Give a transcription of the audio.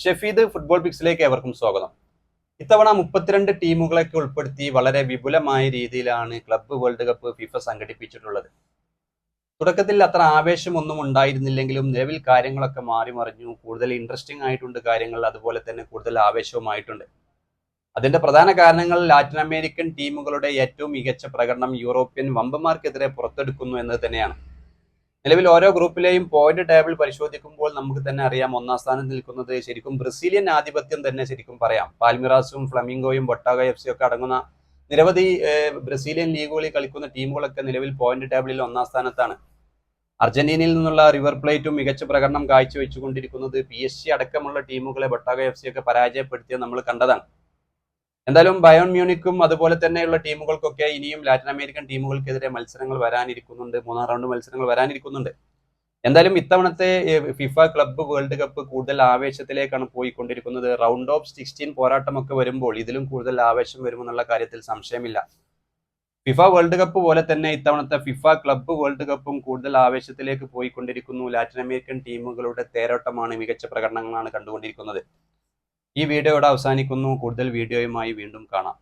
Shefeed football പിക്സിലേക്ക് ഏവർക്കും സ്വാഗതം. ഇത്തവണ 32 ടീമുകളൊക്കെ ഉൾപ്പെടുത്തി വളരെ വിപുലമായ രീതിയിലാണ് ക്ലബ്ബ് വേൾഡ് കപ്പ് ഫിഫ സംഘടിപ്പിച്ചിട്ടുള്ളത്. തുടക്കത്തിൽ അത്ര ആവേശമൊന്നും ഉണ്ടായിരുന്നില്ലെങ്കിലും നിലവിൽ കാര്യങ്ങളൊക്കെ മാറി മറിഞ്ഞു. കൂടുതൽ ഇൻട്രസ്റ്റിംഗ് ആയിട്ടുണ്ട് കാര്യങ്ങൾ, അതുപോലെ തന്നെ കൂടുതൽ ആവേശവുമായിട്ടുണ്ട്. അതിന്റെ പ്രധാന കാരണങ്ങൾ ലാറ്റിൻ അമേരിക്കൻ ടീമുകളുടെ ഏറ്റവും മികച്ച പ്രകടനം യൂറോപ്യൻ വമ്പന്മാർക്കെതിരെ പുറത്തെടുക്കുന്നു എന്നത് തന്നെയാണ്. നിലവിൽ ഓരോ ഗ്രൂപ്പിലെയും പോയിന്റ് ടേബിൾ പരിശോധിക്കുമ്പോൾ നമുക്ക് തന്നെ അറിയാം, ഒന്നാം സ്ഥാനത്ത് നിൽക്കുന്നത് ശരിക്കും ബ്രസീലിയൻ ആധിപത്യം തന്നെ ശരിക്കും പറയാം. പാൽമിറാസും ഫ്ലമിംഗോയും ബൊട്ടാഗോ എഫ് സി ഒക്കെ അടങ്ങുന്ന നിരവധി ബ്രസീലിയൻ ലീഗുകളിൽ കളിക്കുന്ന ടീമുകളൊക്കെ നിലവിൽ പോയിന്റ് ടേബിളിൽ ഒന്നാം സ്ഥാനത്താണ്. അർജന്റീനയിൽ നിന്നുള്ള റിവർ പ്ലേറ്റും മികച്ച പ്രകടനം കാഴ്ചവെച്ചുകൊണ്ടിരിക്കുന്നത് PSG അടക്കമുള്ള ടീമുകളെ ബൊട്ടാഗോ എഫ് സി ഒക്കെ പരാജയപ്പെടുത്തിയത് നമ്മൾ കണ്ടതാണ്. എന്തായാലും ബയോൺ മ്യൂണിക്കും അതുപോലെ തന്നെയുള്ള ടീമുകൾക്കൊക്കെ ഇനിയും ലാറ്റിൻ അമേരിക്കൻ ടീമുകൾക്കെതിരെ മത്സരങ്ങൾ വരാനിരിക്കുന്നുണ്ട്, മൂന്നാം റൗണ്ട് മത്സരങ്ങൾ വരാനിരിക്കുന്നുണ്ട്. എന്തായാലും ഇത്തവണത്തെ ഫിഫ ക്ലബ്ബ് വേൾഡ് കപ്പ് കൂടുതൽ ആവേശത്തിലേക്കാണ് പോയിക്കൊണ്ടിരിക്കുന്നത്. റൗണ്ട് ഓഫ് 16 പോരാട്ടമൊക്കെ വരുമ്പോൾ ഇതിലും കൂടുതൽ ആവേശം വരുമെന്നുള്ള കാര്യത്തിൽ സംശയമില്ല. ഫിഫ വേൾഡ് കപ്പ് പോലെ തന്നെ ഇത്തവണത്തെ ഫിഫ ക്ലബ്ബ് വേൾഡ് കപ്പും കൂടുതൽ ആവേശത്തിലേക്ക് പോയിക്കൊണ്ടിരിക്കുന്നു. ലാറ്റിൻ അമേരിക്കൻ ടീമുകളുടെ തേരോട്ടമാണ്, മികച്ച പ്രകടനങ്ങളാണ് കണ്ടുകൊണ്ടിരിക്കുന്നത്. ഈ വീഡിയോ ഇവിടെ അവസാനിക്കുന്നു. കൂടുതൽ വീഡിയോയുമായി വീണ്ടും കാണാം.